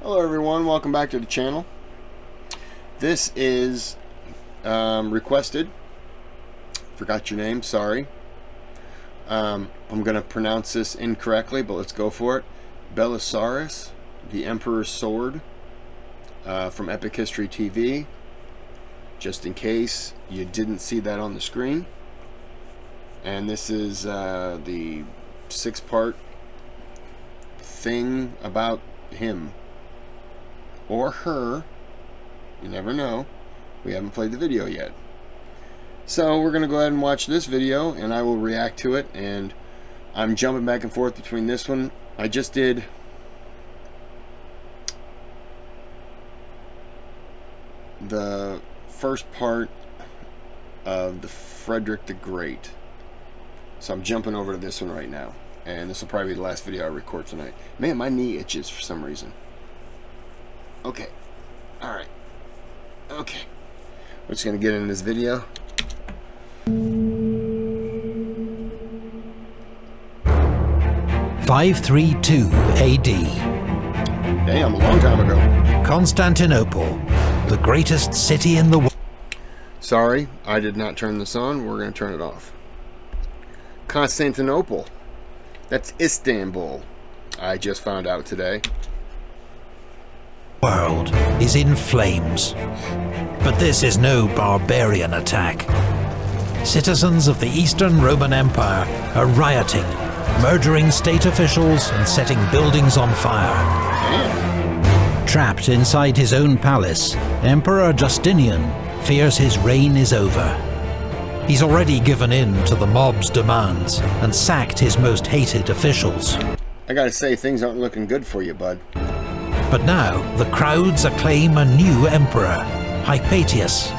Hello everyone, welcome back to the channel. This is requested. Forgot your name, sorry. I'm going to pronounce this incorrectly, but let's go for it. Belisarius, the Emperor's Sword, from Epic History TV. Just in case you didn't see that on the screen. And this is the 6-part thing about him. Or her. You never know. We haven't played the video yet. So we're going to go ahead and watch this video, and I will react to it. And I'm jumping back and forth between this one. I just did the first part of the Frederick the Great. So I'm jumping over to this one right now. And this will probably be the last video I record tonight. Man, my knee itches for some reason. Okay. Alright. Okay. We're just going to get into this video. 532 AD. Damn, a long time ago. Constantinople, the greatest city in the world. Sorry, I did not turn this on. We're going to turn it off. Constantinople. That's Istanbul. I just found out today. World is in flames. But this is no barbarian attack. Citizens of the Eastern Roman Empire are rioting, murdering state officials and setting buildings on fire. Damn. Trapped inside his own palace, Emperor Justinian fears his reign is over. He's already given in to the mob's demands and sacked his most hated officials. I gotta say, things aren't looking good for you, bud. But now, the crowds acclaim a new emperor, Hypatius.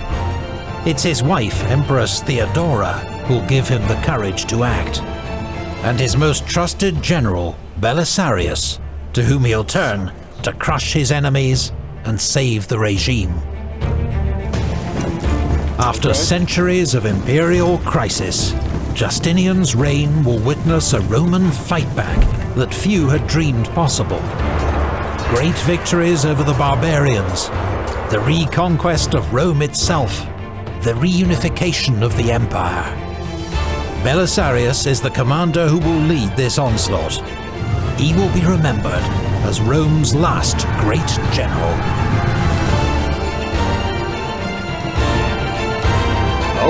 It's his wife, Empress Theodora, who'll give him the courage to act. And his most trusted general, Belisarius, to whom he'll turn to crush his enemies and save the regime. After centuries of imperial crisis, Justinian's reign will witness a Roman fightback that few had dreamed possible. Great victories over the barbarians, the reconquest of Rome itself, the reunification of the empire. Belisarius is the commander who will lead this onslaught. He will be remembered as Rome's last great general.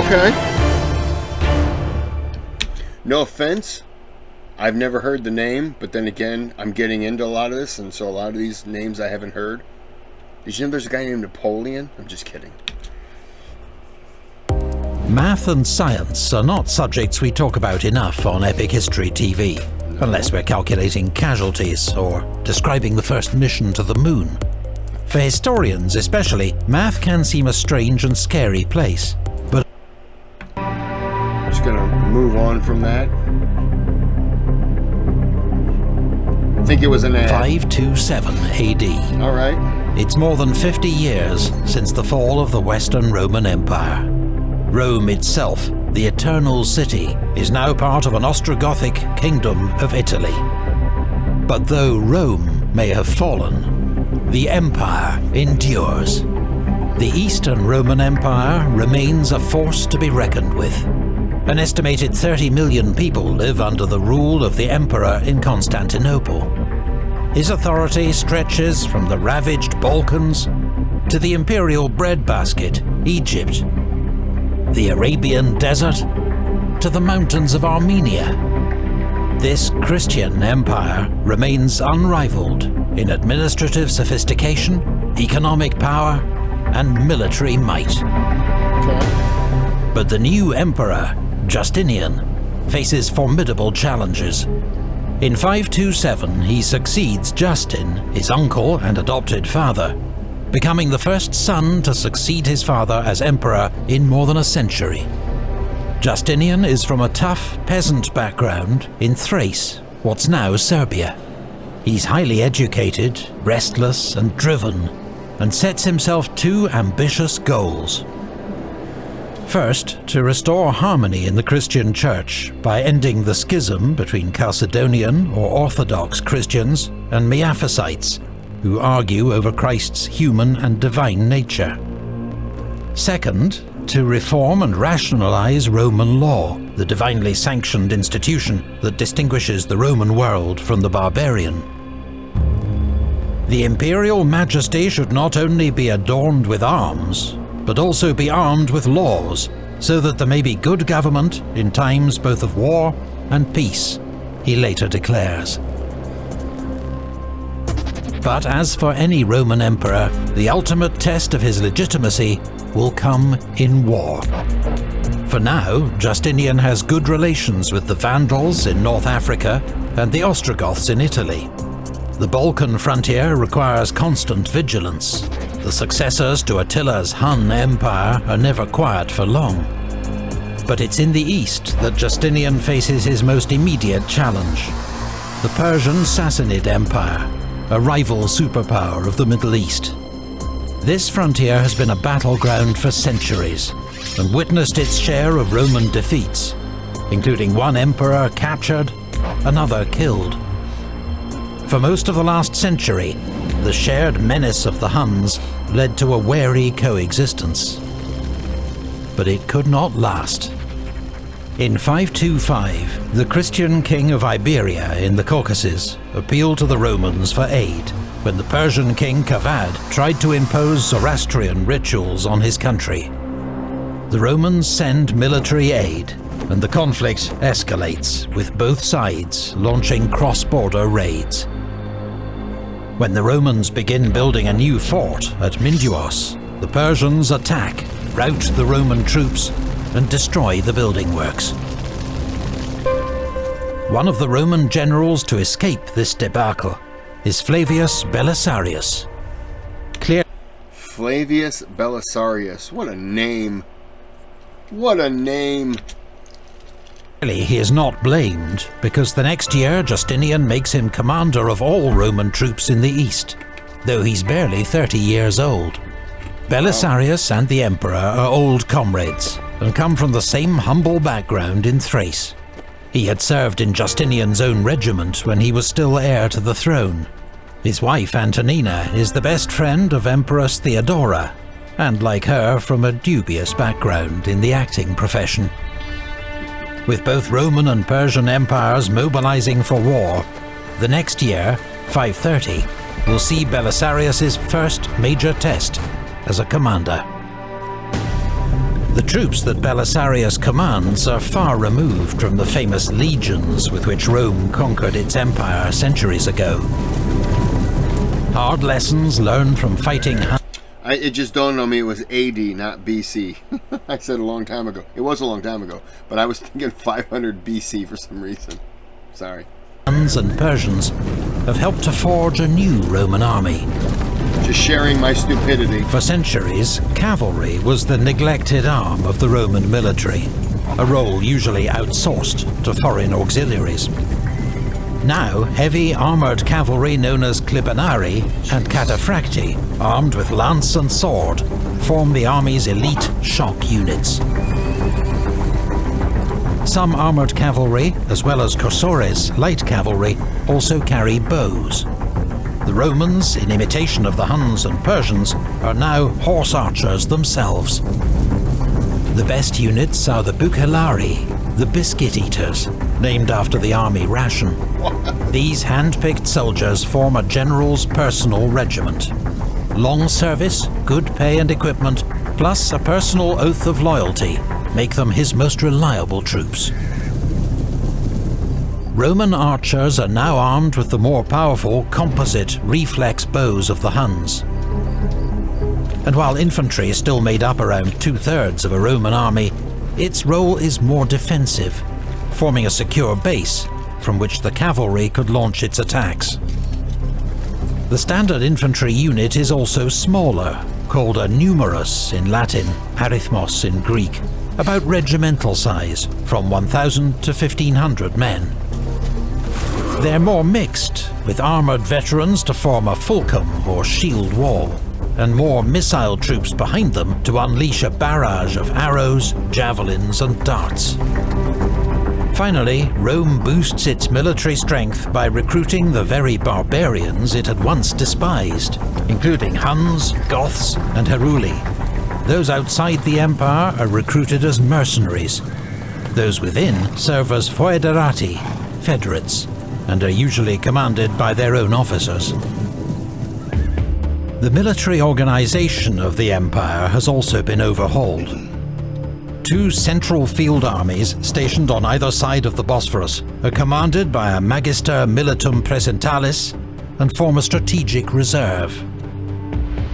Okay. No offense. I've never heard the name, but then again, I'm getting into a lot of this, and so a lot of these names I haven't heard. Did you know there's a guy named Napoleon? I'm just kidding. Math and science are not subjects we talk about enough on Epic History TV, unless we're calculating casualties or describing the first mission to the moon. For historians especially, math can seem a strange and scary place, but just gonna move on from that. I think it was an ad. 527 AD. Alright. It's more than 50 years since the fall of the Western Roman Empire. Rome itself, the Eternal City, is now part of an Ostrogothic kingdom of Italy. But though Rome may have fallen, the empire endures. The Eastern Roman Empire remains a force to be reckoned with. An estimated 30 million people live under the rule of the emperor in Constantinople. His authority stretches from the ravaged Balkans to the imperial breadbasket, Egypt, the Arabian desert to the mountains of Armenia. This Christian empire remains unrivaled in administrative sophistication, economic power, and military might. But the new emperor, Justinian, faces formidable challenges. In 527, he succeeds Justin, his uncle and adopted father, becoming the first son to succeed his father as emperor in more than a century. Justinian is from a tough peasant background in Thrace, what's now Serbia. He's highly educated, restless and driven, and sets himself two ambitious goals. First, to restore harmony in the Christian Church by ending the schism between Chalcedonian or Orthodox Christians and Miaphysites, who argue over Christ's human and divine nature. Second, to reform and rationalize Roman law, the divinely sanctioned institution that distinguishes the Roman world from the barbarian. The imperial majesty should not only be adorned with arms, but also be armed with laws, so that there may be good government in times both of war and peace, he later declares. But as for any Roman emperor, the ultimate test of his legitimacy will come in war. For now, Justinian has good relations with the Vandals in North Africa and the Ostrogoths in Italy. The Balkan frontier requires constant vigilance. The successors to Attila's Hun Empire are never quiet for long. But it's in the east that Justinian faces his most immediate challenge: the Persian Sassanid Empire, a rival superpower of the Middle East. This frontier has been a battleground for centuries, and witnessed its share of Roman defeats, including one emperor captured, another killed. For most of the last century, the shared menace of the Huns led to a wary coexistence. But it could not last. In 525, the Christian king of Iberia in the Caucasus appealed to the Romans for aid when the Persian king Kavad tried to impose Zoroastrian rituals on his country. The Romans send military aid, and the conflict escalates, with both sides launching cross-border raids. When the Romans begin building a new fort at Minduos, the Persians attack, rout the Roman troops, and destroy the building works. One of the Roman generals to escape this debacle is Flavius Belisarius. Flavius Belisarius, what a name! What a name! He is not blamed, because the next year Justinian makes him commander of all Roman troops in the east, though he's barely 30 years old. Belisarius and the emperor are old comrades, and come from the same humble background in Thrace. He had served in Justinian's own regiment when he was still heir to the throne. His wife Antonina is the best friend of Empress Theodora, and like her, from a dubious background in the acting profession. With both Roman and Persian empires mobilizing for war, the next year, 530, will see Belisarius' first major test as a commander. The troops that Belisarius commands are far removed from the famous legions with which Rome conquered its empire centuries ago. Hard lessons learned from fighting. It just dawned on me it was AD, not BC. I said a long time ago. It was a long time ago, but I was thinking 500 BC for some reason. Sorry. Huns and Persians have helped to forge a new Roman army. Just sharing my stupidity. For centuries, cavalry was the neglected arm of the Roman military, a role usually outsourced to foreign auxiliaries. Now, heavy armoured cavalry known as clibanarii and cataphracti, armed with lance and sword, form the army's elite shock units. Some armoured cavalry, as well as cursores, light cavalry, also carry bows. The Romans, in imitation of the Huns and Persians, are now horse archers themselves. The best units are the bucellarii, the biscuit eaters, named after the army ration. These hand-picked soldiers form a general's personal regiment. Long service, good pay and equipment, plus a personal oath of loyalty make them his most reliable troops. Roman archers are now armed with the more powerful composite reflex bows of the Huns. And while infantry still made up around 2/3 of a Roman army, its role is more defensive, forming a secure base from which the cavalry could launch its attacks. The standard infantry unit is also smaller, called a numerus in Latin, arithmos in Greek, about regimental size, from 1,000 to 1,500 men. They're more mixed, with armoured veterans to form a fulcrum or shield wall, and more missile troops behind them to unleash a barrage of arrows, javelins and darts. Finally, Rome boosts its military strength by recruiting the very barbarians it had once despised, including Huns, Goths, and Heruli. Those outside the empire are recruited as mercenaries. Those within serve as foederati, federates, and are usually commanded by their own officers. The military organization of the empire has also been overhauled. 2 central field armies stationed on either side of the Bosphorus are commanded by a magister militum presentalis and form a strategic reserve.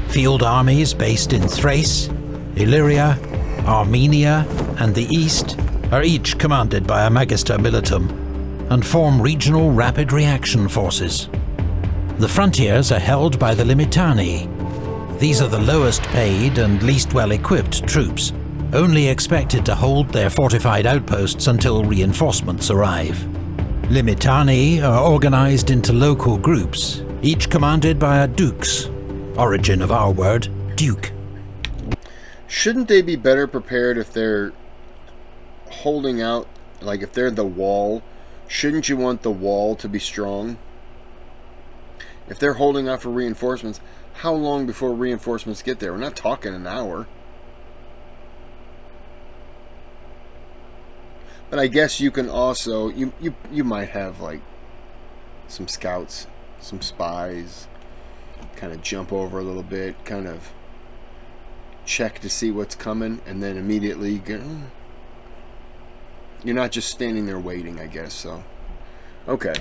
Field armies based in Thrace, Illyria, Armenia, and the East are each commanded by a magister militum and form regional rapid reaction forces. The frontiers are held by the limitani. These are the lowest paid and least well equipped troops, only expected to hold their fortified outposts until reinforcements arrive. Limitani are organized into local groups, each commanded by a dux, origin of our word, duke. Shouldn't they be better prepared if they're holding out, like if they're the wall? Shouldn't you want the wall to be strong? If they're holding out for reinforcements, how long before reinforcements get there? We're not talking an hour. But I guess you can also, you might have like some scouts, some spies, kind of jump over a little bit, kind of check to see what's coming, and then immediately go. You're not just standing there waiting, I guess, so. Okay.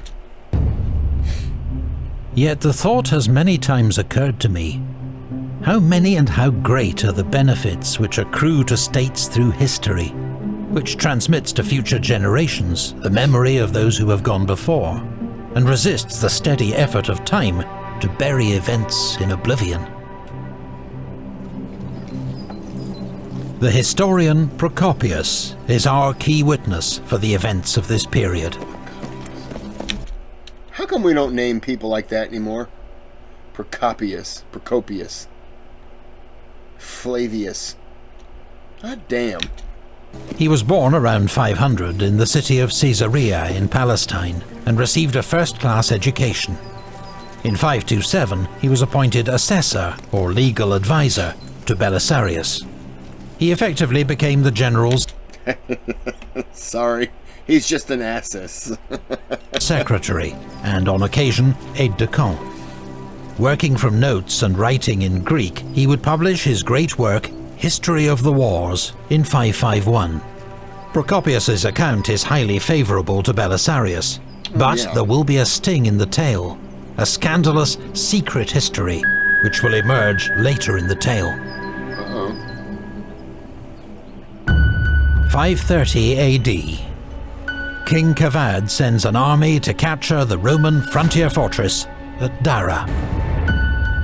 Yet the thought has many times occurred to me, how many and how great are the benefits which accrue to states through history, which transmits to future generations the memory of those who have gone before, and resists the steady effort of time to bury events in oblivion. The historian Procopius is our key witness for the events of this period. How come we don't name people like that anymore? Procopius, Flavius. God damn. He was born around 500 in the city of Caesarea in Palestine and received a first-class education. In 527, he was appointed assessor or legal advisor to Belisarius. He effectively became the general's sorry, he's just an assess. secretary, and on occasion, aide-de-camp. Working from notes and writing in Greek, he would publish his great work, History of the Wars, in 551. Procopius's account is highly favourable to Belisarius, but there will be a sting in the tale, a scandalous, secret history, which will emerge later in the tale. 530 AD. King Kavad sends an army to capture the Roman frontier fortress at Dara.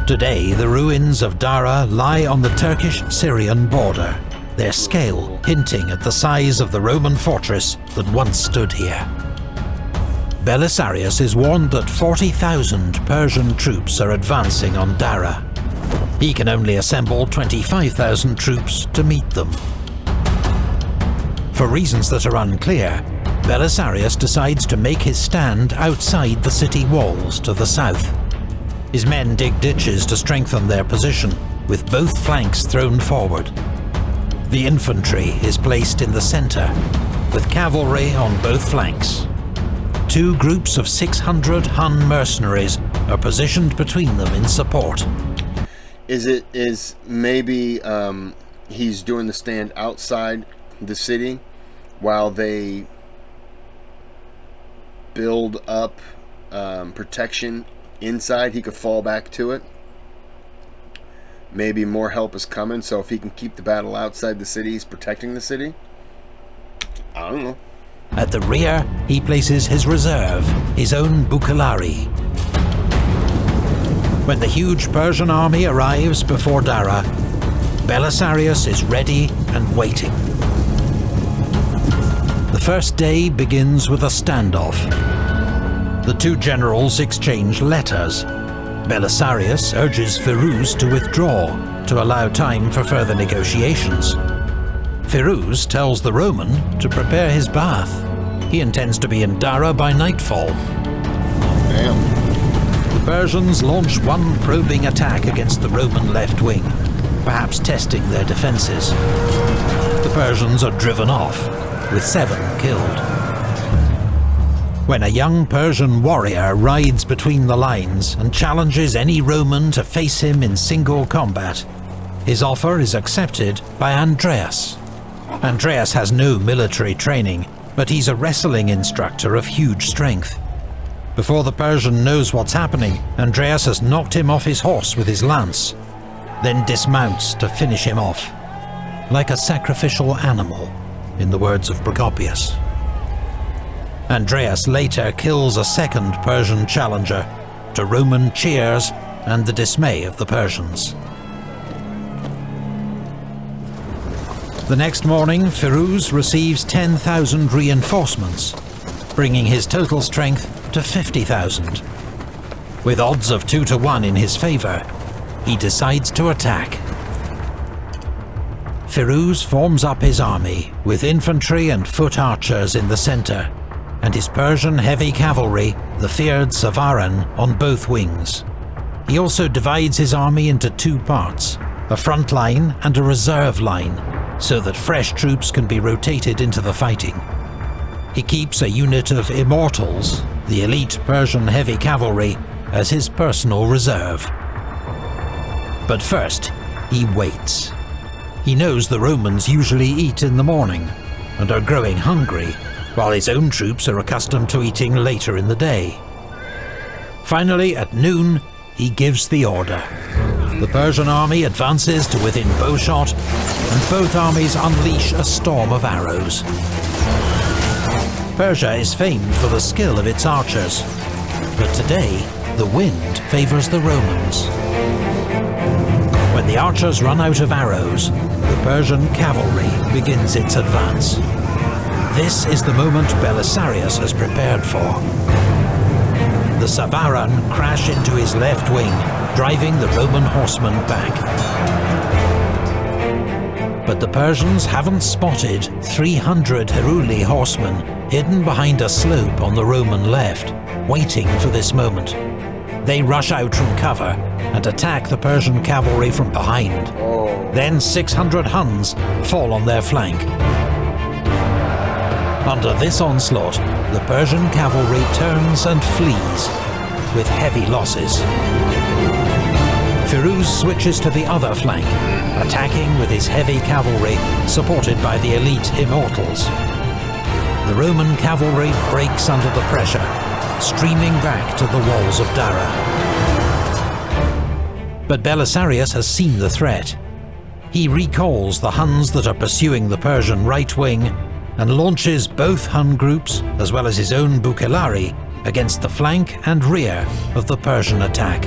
Today, the ruins of Dara lie on the Turkish-Syrian border, their scale hinting at the size of the Roman fortress that once stood here. Belisarius is warned that 40,000 Persian troops are advancing on Dara. He can only assemble 25,000 troops to meet them. For reasons that are unclear, Belisarius decides to make his stand outside the city walls to the south. His men dig ditches to strengthen their position, with both flanks thrown forward. The infantry is placed in the centre, with cavalry on both flanks. 2 groups of 600 Hun mercenaries are positioned between them in support. Is maybe he's doing the stand outside the city while they build up protection inside? He could fall back to it. Maybe more help is coming, so if he can keep the battle outside the city, he's protecting the city. I don't know. At the rear, he places his reserve, his own Bucellari. When the huge Persian army arrives before Dara, Belisarius is ready and waiting. The first day begins with a standoff. The 2 generals exchange letters. Belisarius urges Firuz to withdraw, to allow time for further negotiations. Firuz tells the Roman to prepare his bath. He intends to be in Dara by nightfall. Damn. The Persians launch one probing attack against the Roman left wing, perhaps testing their defences. The Persians are driven off, with 7 killed. When a young Persian warrior rides between the lines and challenges any Roman to face him in single combat, his offer is accepted by Andreas. Andreas has no military training, but he's a wrestling instructor of huge strength. Before the Persian knows what's happening, Andreas has knocked him off his horse with his lance, then dismounts to finish him off, like a sacrificial animal, in the words of Procopius. Andreas later kills a second Persian challenger, to Roman cheers and the dismay of the Persians. The next morning, Firuz receives 10,000 reinforcements, bringing his total strength to 50,000. With odds of 2 to 1 in his favour, he decides to attack. Firuz forms up his army, with infantry and foot archers in the centre, and his Persian heavy cavalry, the feared Savaran, on both wings. He also divides his army into 2 parts, a front line and a reserve line, so that fresh troops can be rotated into the fighting. He keeps a unit of immortals, the elite Persian heavy cavalry, as his personal reserve. But first, he waits. He knows the Romans usually eat in the morning, and are growing hungry, while his own troops are accustomed to eating later in the day. Finally, at noon, he gives the order. The Persian army advances to within bowshot, and both armies unleash a storm of arrows. Persia is famed for the skill of its archers, but today, the wind favours the Romans. When the archers run out of arrows, the Persian cavalry begins its advance. This is the moment Belisarius has prepared for. The Savaran crash into his left wing, driving the Roman horsemen back. But the Persians haven't spotted 300 Heruli horsemen hidden behind a slope on the Roman left, waiting for this moment. They rush out from cover and attack the Persian cavalry from behind. Then 600 Huns fall on their flank. Under this onslaught, the Persian cavalry turns and flees, with heavy losses. Firuz switches to the other flank, attacking with his heavy cavalry, supported by the elite immortals. The Roman cavalry breaks under the pressure, streaming back to the walls of Dara. But Belisarius has seen the threat. He recalls the Huns that are pursuing the Persian right wing, and launches both Hun groups, as well as his own Bukellari, against the flank and rear of the Persian attack.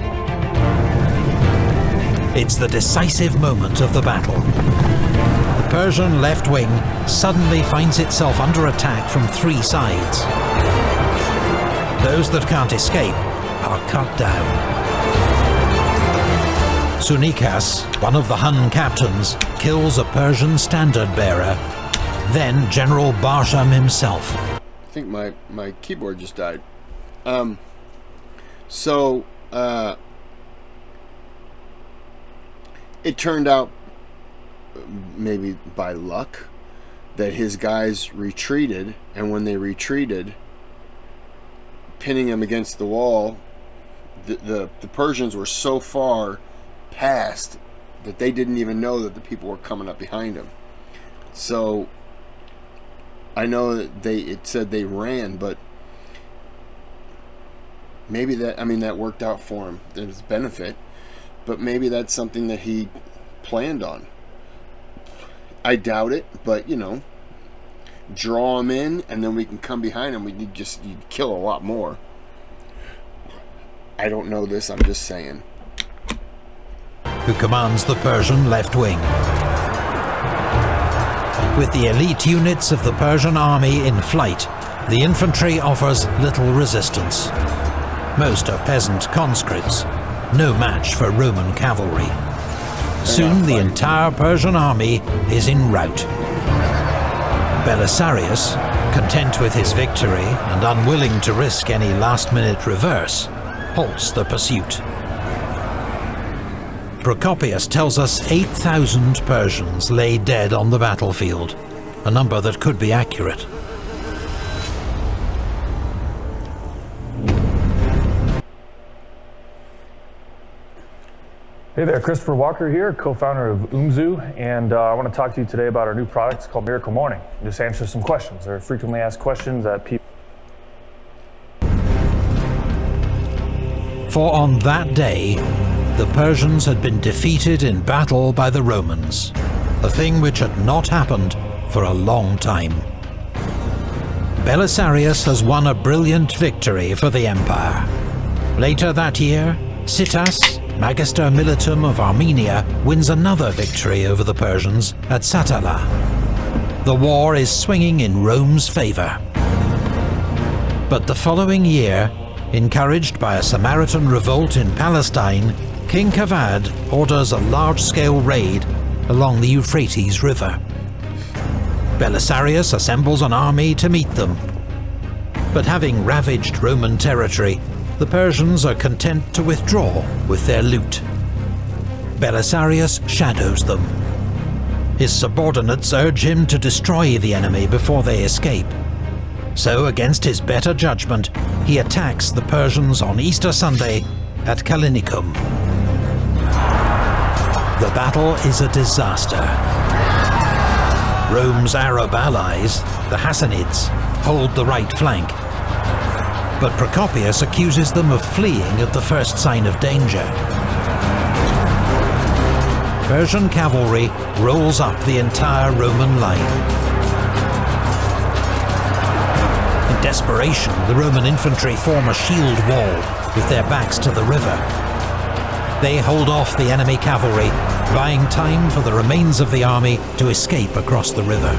It's the decisive moment of the battle. The Persian left wing suddenly finds itself under attack from 3 sides. Those that can't escape are cut down. Sunikas, one of the Hun captains, kills a Persian standard-bearer, then General Barsham himself. I think my keyboard just died. It turned out, maybe by luck, that his guys retreated, and when they retreated, pinning him against the wall, the Persians were so far past that they didn't even know that the people were coming up behind him. So I know that it said they ran, but maybe that worked out for him. There's benefit, but maybe that's something that he planned on. I doubt it, but draw him in, and then we can come behind him. You'd kill a lot more. I don't know this, I'm just saying. Who commands the Persian left wing. With the elite units of the Persian army in flight, the infantry offers little resistance. Most are peasant conscripts, no match for Roman cavalry. Soon the entire Persian army is en route. Belisarius, content with his victory and unwilling to risk any last-minute reverse, halts the pursuit. Procopius tells us 8,000 Persians lay dead on the battlefield, a number that could be accurate. Hey there, Christopher Walker here, co-founder of Umzu, and I want to talk to you today about our new product. It's called Miracle Morning. Just answer some questions. There are frequently asked questions that people... For on that day, the Persians had been defeated in battle by the Romans, a thing which had not happened for a long time. Belisarius has won a brilliant victory for the Empire. Later that year, Citas, Magister Militum of Armenia, wins another victory over the Persians at Satala. The war is swinging in Rome's favour. But the following year, encouraged by a Samaritan revolt in Palestine, King Kavad orders a large-scale raid along the Euphrates River. Belisarius assembles an army to meet them. But having ravaged Roman territory, the Persians are content to withdraw with their loot. Belisarius shadows them. His subordinates urge him to destroy the enemy before they escape. So, against his better judgment, he attacks the Persians on Easter Sunday at Kallinikos. The battle is a disaster. Rome's Arab allies, the Hassanids, hold the right flank. But Procopius accuses them of fleeing at the first sign of danger. Persian cavalry rolls up the entire Roman line. In desperation, the Roman infantry form a shield wall with their backs to the river. They hold off the enemy cavalry, buying time for the remains of the army to escape across the river.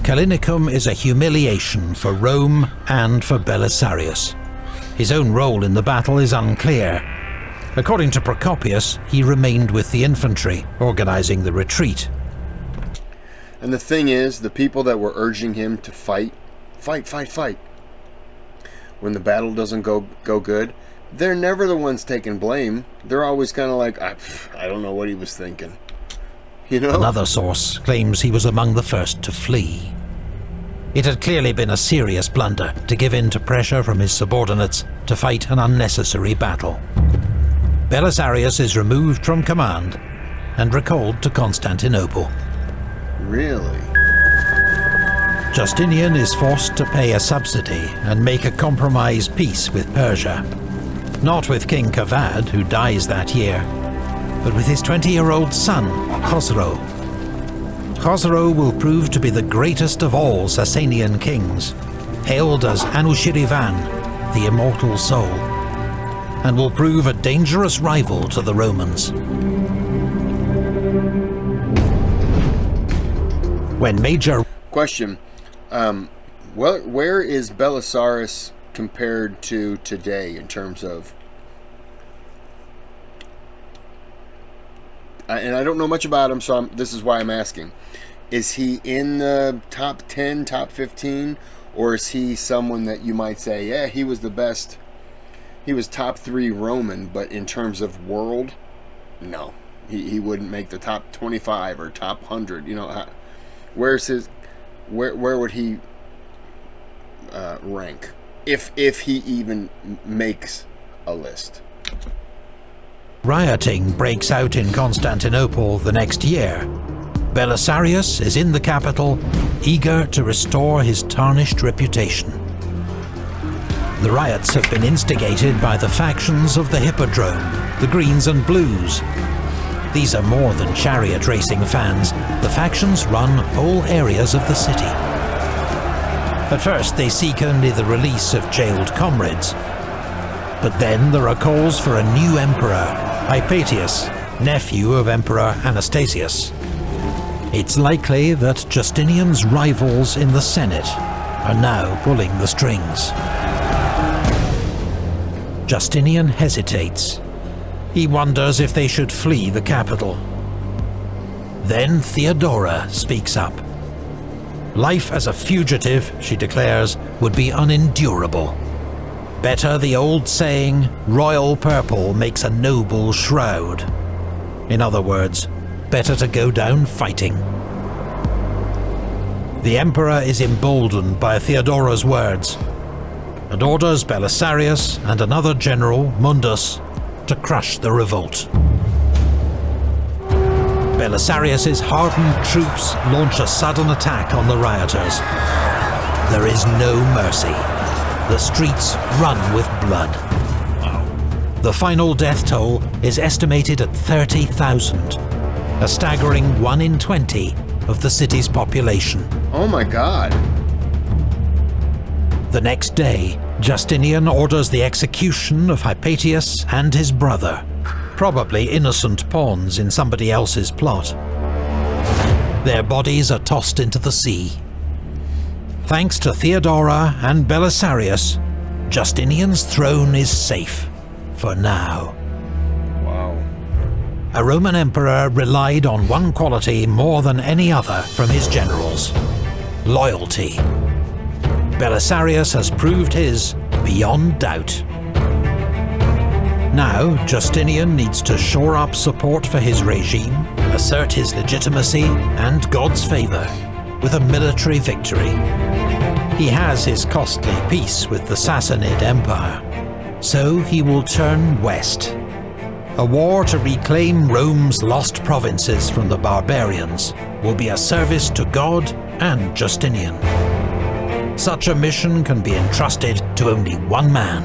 Kallinikos is a humiliation for Rome and for Belisarius. His own role in the battle is unclear. According to Procopius, he remained with the infantry, organizing the retreat. And the thing is, the people that were urging him to fight, when the battle doesn't go good, they're never the ones taking blame. They're always kind of like, I don't know what he was thinking. You know? Another source claims he was among the first to flee. It had clearly been a serious blunder to give in to pressure from his subordinates to fight an unnecessary battle. Belisarius is removed from command and recalled to Constantinople. Really? Justinian is forced to pay a subsidy and make a compromise peace with Persia. Not with King Kavad, who dies that year, but with his 20-year-old son, Khosrow. Khosrow will prove to be the greatest of all Sasanian kings, hailed as Anushirvan, the immortal soul, and will prove a dangerous rival to the Romans. When major... Question. Where is Belisarius compared to today in terms of... and I don't know much about him, so this is why I'm asking. Is he in the top 10, top 15, or is he someone that you might say, yeah, he was the best, he was top 3 Roman, but in terms of world, no. He wouldn't make the top 25 or top 100, you know. Where's his, where would he rank, if he even makes a list? Rioting breaks out in Constantinople the next year. Belisarius is in the capital, eager to restore his tarnished reputation. The riots have been instigated by the factions of the Hippodrome, the Greens and Blues. These are more than chariot racing fans. The factions run whole areas of the city. At first, they seek only the release of jailed comrades. But then there are calls for a new emperor, Hypatius, nephew of Emperor Anastasius. It's likely that Justinian's rivals in the Senate are now pulling the strings. Justinian hesitates. He wonders if they should flee the capital. Then Theodora speaks up. Life as a fugitive, she declares, would be unendurable. Better the old saying, royal purple makes a noble shroud. In other words, better to go down fighting. The Emperor is emboldened by Theodora's words, and orders Belisarius and another general, Mundus, to crush the revolt. Belisarius's hardened troops launch a sudden attack on the rioters. There is no mercy. The streets run with blood. The final death toll is estimated at 30,000, a staggering 1 in 20 of the city's population. Oh my God. The next day, Justinian orders the execution of Hypatius and his brother, probably innocent pawns in somebody else's plot. Their bodies are tossed into the sea. Thanks to Theodora and Belisarius, Justinian's throne is safe, for now. Wow. A Roman emperor relied on one quality more than any other from his generals: loyalty. Belisarius has proved his beyond doubt. Now, Justinian needs to shore up support for his regime, assert his legitimacy and God's favour with a military victory. He has his costly peace with the Sassanid Empire, so he will turn west. A war to reclaim Rome's lost provinces from the barbarians will be a service to God and Justinian. Such a mission can be entrusted to only one man: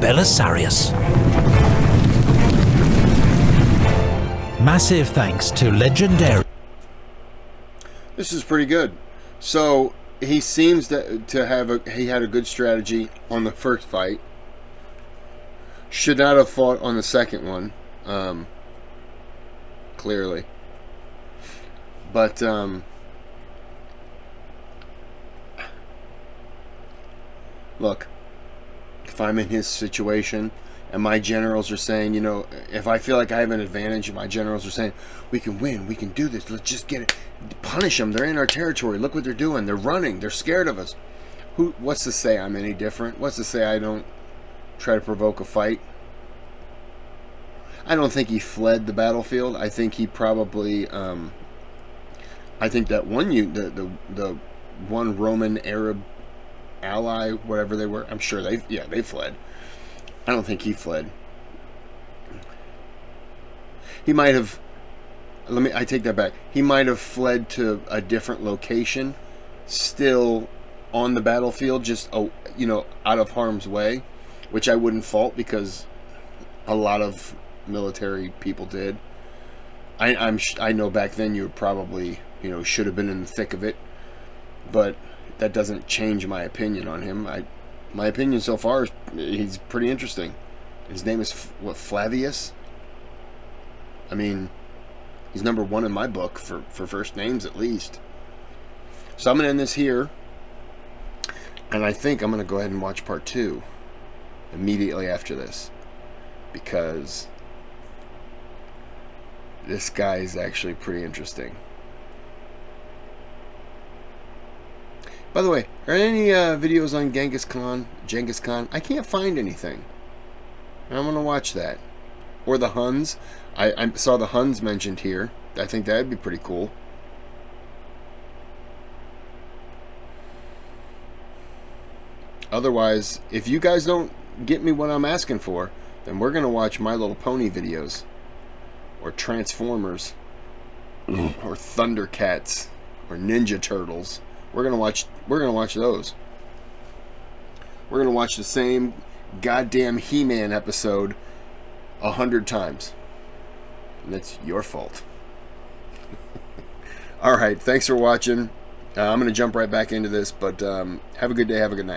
Belisarius. Massive thanks to legendary... This is pretty good. So he seems to have he had a good strategy on the first fight. Should not have fought on the second one, clearly. But look, if I'm in his situation and my generals are saying, you know, if I feel like I have an advantage and my generals are saying, we can win, we can do this, let's just get it, punish them, they're in our territory, look what they're doing, they're running, they're scared of us. What's to say I'm any different? What's to say I don't try to provoke a fight? I don't think he fled the battlefield. I think he probably, I think that the one Roman Arab ally, whatever they were, I'm sure they fled. I don't think he fled. He might have, I take that back. He might have fled to a different location, still on the battlefield, just, you know, out of harm's way, which I wouldn't fault because a lot of military people did. I know back then you would probably, you know, should have been in the thick of it, but that doesn't change my opinion on him. My opinion so far is he's pretty interesting. His name is Flavius. I mean, he's number 1 in my book for first names at least. So I'm gonna end this here, and I think I'm gonna go ahead and watch part 2 immediately after this, because this guy is actually pretty interesting. By the way, are there any videos on Genghis Khan? I can't find anything. I'm going to watch that. Or the Huns. I saw the Huns mentioned here. I think that'd be pretty cool. Otherwise, if you guys don't get me what I'm asking for, then we're going to watch My Little Pony videos. Or Transformers. Or Thundercats. Or Ninja Turtles. We're gonna watch those. We're gonna watch the same goddamn He-Man episode 100 times. And that's your fault. Alright, thanks for watching. I'm gonna jump right back into this, but have a good day, have a good night.